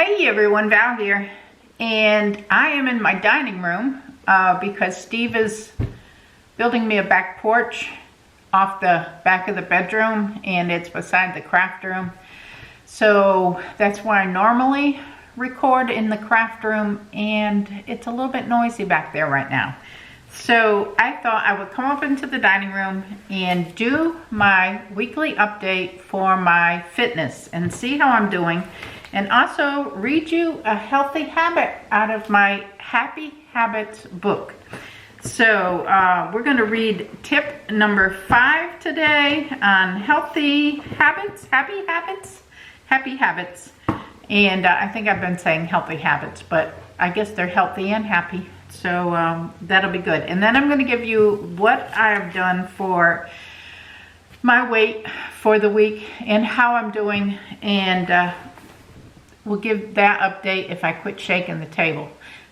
Hey everyone, Val here, and I am in my dining room because Steve is building me a back porch off the back of the bedroom, and it's beside the craft room. So that's why I normally record in the craft room, and it's a little bit noisy back there right now. So I thought I would come up into the dining room and do my weekly update for my fitness and see how I'm doing. And also read you a healthy habit out of my Happy Habits book. So we're going to read tip number 5 today on healthy habits, happy habits. And I think I've been saying healthy habits, but I guess they're healthy and happy. So that'll be good. And then I'm going to give you what I've done for my weight for the week and how I'm doing, and we'll give that update if I quit shaking the table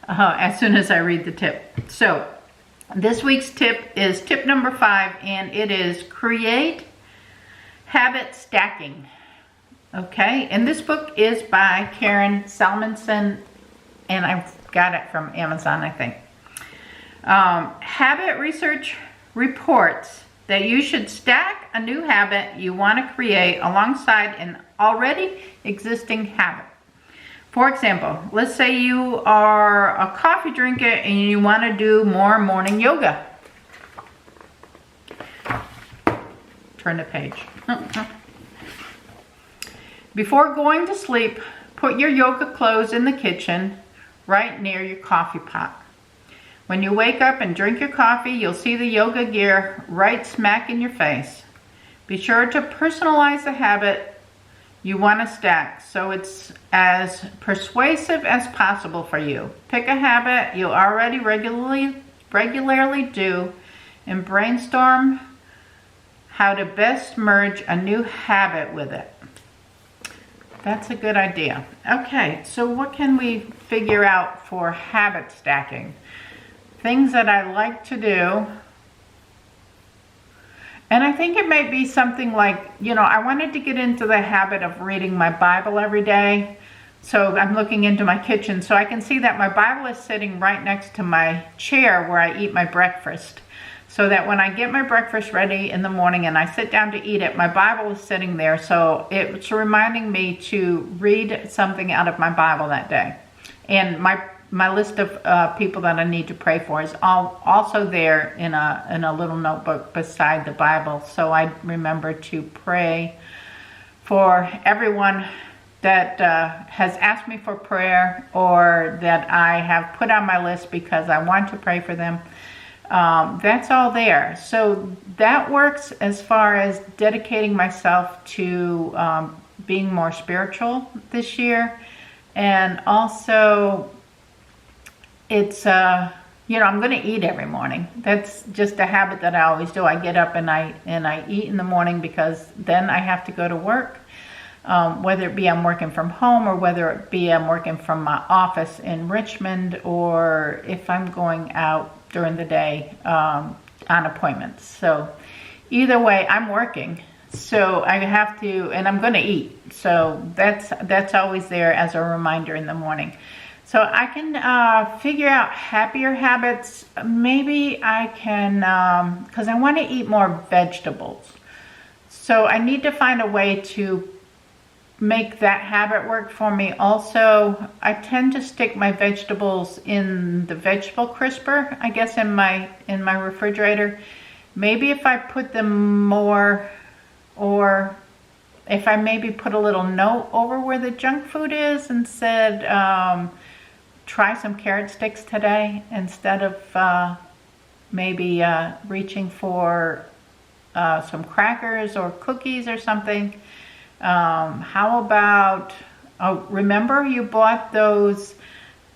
as soon as I read the tip. So this week's tip is tip number 5, and it is create habit stacking. Okay, and this book is by Karen Salmonson, and I've got it from Amazon, I think. Habit research reports that you should stack a new habit you want to create alongside an already existing habit. For example, let's say you are a coffee drinker and you want to do more morning yoga. Turn the page. Before going to sleep, put your yoga clothes in the kitchen right near your coffee pot. When you wake up and drink your coffee, you'll see the yoga gear right smack in your face. Be sure to personalize the habit you want to stack so it's as persuasive as possible for you. Pick a habit you already regularly do and brainstorm how to best merge a new habit with it. That's a good idea. Okay, so what can we figure out for habit stacking? Things that I like to do. And I think it might be something like, I wanted to get into the habit of reading my Bible every day. So I'm looking into my kitchen so I can see that my Bible is sitting right next to my chair where I eat my breakfast. So that when I get my breakfast ready in the morning and I sit down to eat it, my Bible is sitting there. So it's reminding me to read something out of my Bible that day. And my list of people that I need to pray for is also there in a little notebook beside the Bible. So I remember to pray for everyone that has asked me for prayer or that I have put on my list because I want to pray for them. That's all there. So that works as far as dedicating myself to being more spiritual this year. And also, it's, I'm going to eat every morning. That's just a habit that I always do. I get up and I eat in the morning because then I have to go to work. Whether it be I'm working from home or whether it be I'm working from my office in Richmond, or if I'm going out during the day on appointments. So either way, I'm working. So I have to, and I'm going to eat. So that's always there as a reminder in the morning. So I can figure out happier habits. Maybe I can, because I want to eat more vegetables. So I need to find a way to make that habit work for me. Also, I tend to stick my vegetables in the vegetable crisper, I guess, in my refrigerator. Maybe if I put them more, or if I maybe put a little note over where the junk food is and said, try some carrot sticks today, instead of maybe reaching for some crackers or cookies or something. How about, remember you bought those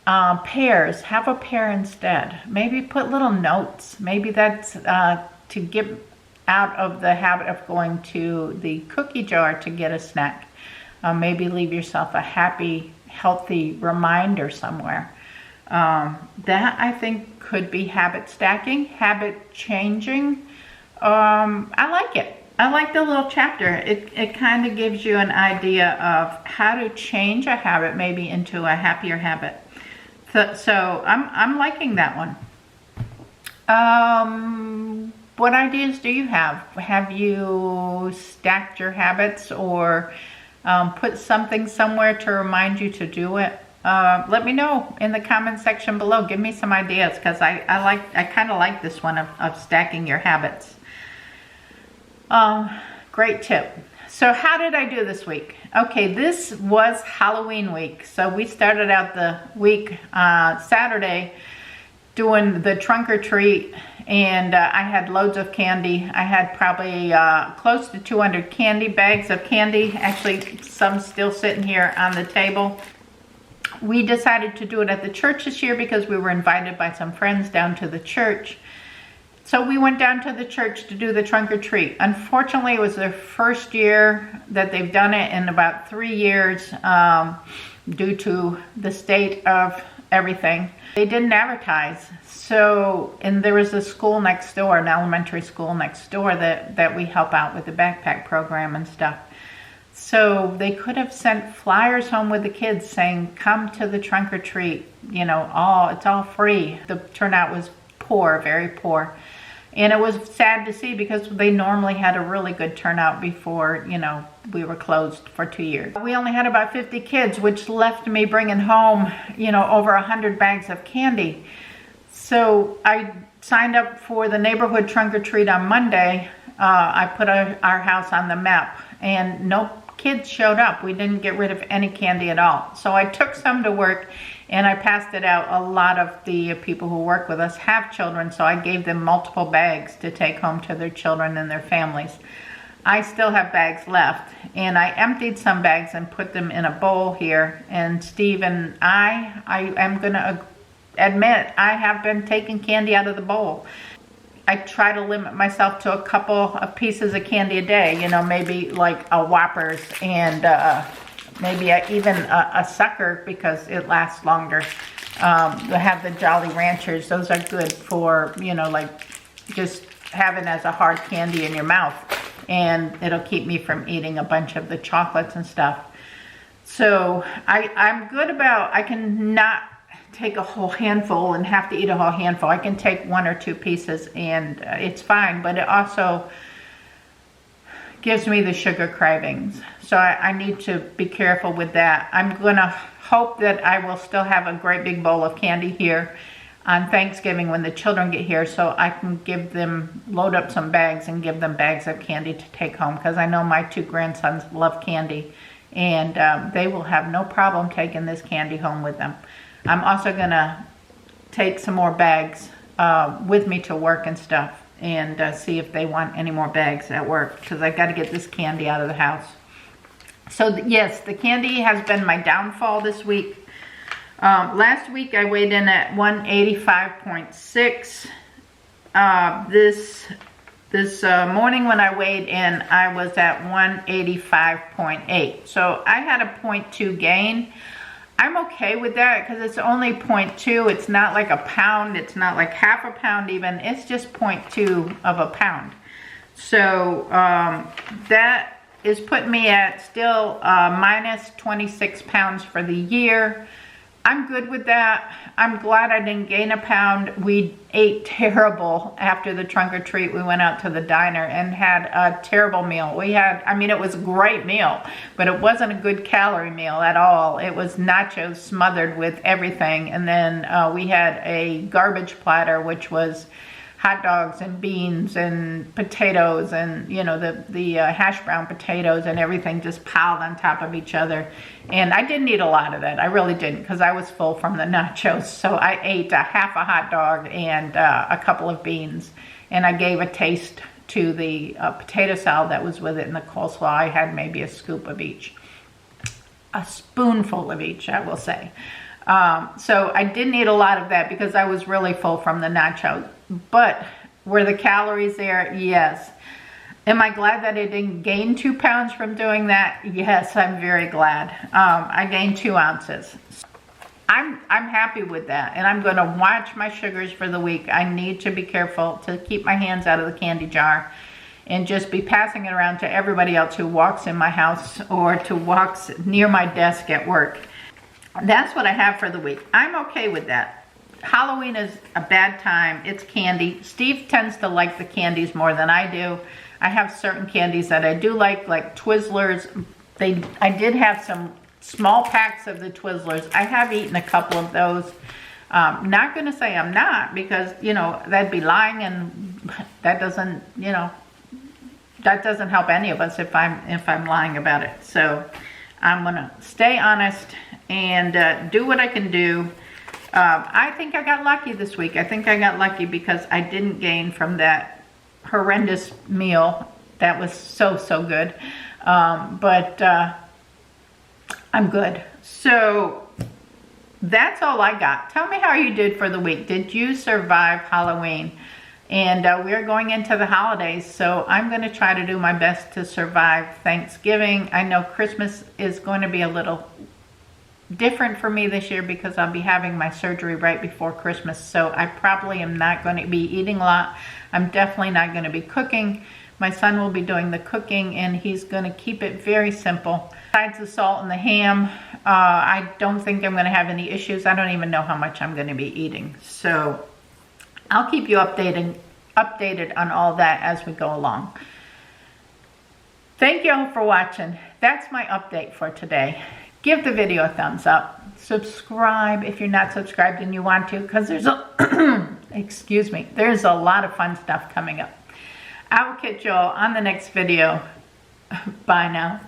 pears? Have a pear instead. Maybe put little notes. Maybe that's to get out of the habit of going to the cookie jar to get a snack. Maybe leave yourself a happy, healthy reminder somewhere. That I think could be habit stacking, habit changing. I like it. I like the little chapter. It kind of gives you an idea of how to change a habit maybe into a happier habit. So I'm liking that one. What ideas do you have? Have you stacked your habits or put something somewhere to remind you to do it? Let me know in the comment section below. Give me some ideas, because I kind of like this one of stacking your habits. Great tip. So how did I do this week? Okay, this was Halloween week. So we started out the week Saturday doing the trunk or treat, and I had loads of candy. I had probably close to 200 candy bags of candy. Actually, some still sitting here on the table. We decided to do it at the church this year because we were invited by some friends down to the church. So we went down to the church to do the trunk or treat. Unfortunately, it was their first year that they've done it in about 3 years due to the state of everything. They didn't advertise. So, and there was a school next door, an elementary school next door that we help out with the backpack program and stuff. So they could have sent flyers home with the kids saying, come to the trunk or treat, you know, it's all free. The turnout was poor, very poor. And it was sad to see because they normally had a really good turnout before, you know, we were closed for 2 years. We only had about 50 kids, which left me bringing home, you know, over 100 bags of candy. So I signed up for the neighborhood trunk or treat on Monday. I put our house on the map, and no kids showed up. We didn't get rid of any candy at all. So I took some to work and I passed it out. A lot of the people who work with us have children, so I gave them multiple bags to take home to their children and their families. I still have bags left, and I emptied some bags and put them in a bowl here. And Steve and I am going to admit, I have been taking candy out of the bowl. I try to limit myself to a couple of pieces of candy a day, you know, maybe like a Whoppers and maybe even a sucker because it lasts longer. I have the Jolly Ranchers. Those are good for, you know, like just having as a hard candy in your mouth, and it'll keep me from eating a bunch of the chocolates and stuff. So I'm good about, I can not take a whole handful and have to eat a whole handful. I can take 1 or 2 pieces and it's fine, but it also gives me the sugar cravings. So I need to be careful with that. I'm gonna hope that I will still have a great big bowl of candy here on Thanksgiving when the children get here, so I can give them, load up some bags and give them bags of candy to take home, because I know my 2 grandsons love candy, and they will have no problem taking this candy home with them. I'm also gonna take some more bags with me to work and stuff, and see if they want any more bags at work, because I've got to get this candy out of the house. So yes, the candy has been my downfall this week. Last week I weighed in at 185.6. This morning when I weighed in, I was at 185.8. So I had a 0.2 gain. I'm okay with that because it's only 0.2. It's not like a pound. It's not like half a pound even. It's just 0.2 of a pound. So that is putting me at still minus 26 pounds for the year. I'm good with that. I'm glad I didn't gain a pound. We ate terrible after the trunk or treat. We went out to the diner and had a terrible meal. We had, I mean, it was a great meal, but it wasn't a good calorie meal at all. It was nachos smothered with everything. And then we had a garbage platter, which was hot dogs and beans and potatoes and, you know, the hash brown potatoes and everything just piled on top of each other. And I didn't eat a lot of that. I really didn't, because I was full from the nachos. So I ate half a hot dog and a couple of beans. And I gave a taste to the potato salad that was with it and the coleslaw. I had maybe a scoop of each. A spoonful of each, I will say. So I didn't eat a lot of that because I was really full from the nachos. But were the calories there? Yes. Am I glad that I didn't gain 2 pounds from doing that? Yes, I'm very glad. I gained 2 ounces. I'm happy with that, and I'm going to watch my sugars for the week. I need to be careful to keep my hands out of the candy jar and just be passing it around to everybody else who walks in my house or to walks near my desk at work. That's what I have for the week. I'm okay with that. Halloween is a bad time. It's candy. Steve tends to like the candies more than I do. I have certain candies that I do like Twizzlers. I did have some small packs of the Twizzlers. I have eaten a couple of those. Not going to say I'm not, because, you know, that'd be lying, and that doesn't, you know, that doesn't help any of us if I'm lying about it. So I'm going to stay honest and do what I can do. I think I got lucky this week. I think I got lucky because I didn't gain from that horrendous meal. That was so good. But I'm good. So that's all I got. Tell me how you did for the week. Did you survive Halloween? And we're going into the holidays, so I'm going to try to do my best to survive Thanksgiving. I know Christmas is going to be a little different for me this year because I'll be having my surgery right before Christmas, so I probably am not going to be eating a lot. I'm definitely not going to be cooking. My son will be doing the cooking, and he's going to keep it very simple. Besides the salt and the ham, I don't think I'm going to have any issues. I don't even know how much I'm going to be eating. So I'll keep you updated on all that as we go along. Thank you all for watching. That's my update for today. Give the video a thumbs up. Subscribe if you're not subscribed and you want to, because there's a excuse me, there's a lot of fun stuff coming up. I will catch y'all on the next video. Bye now.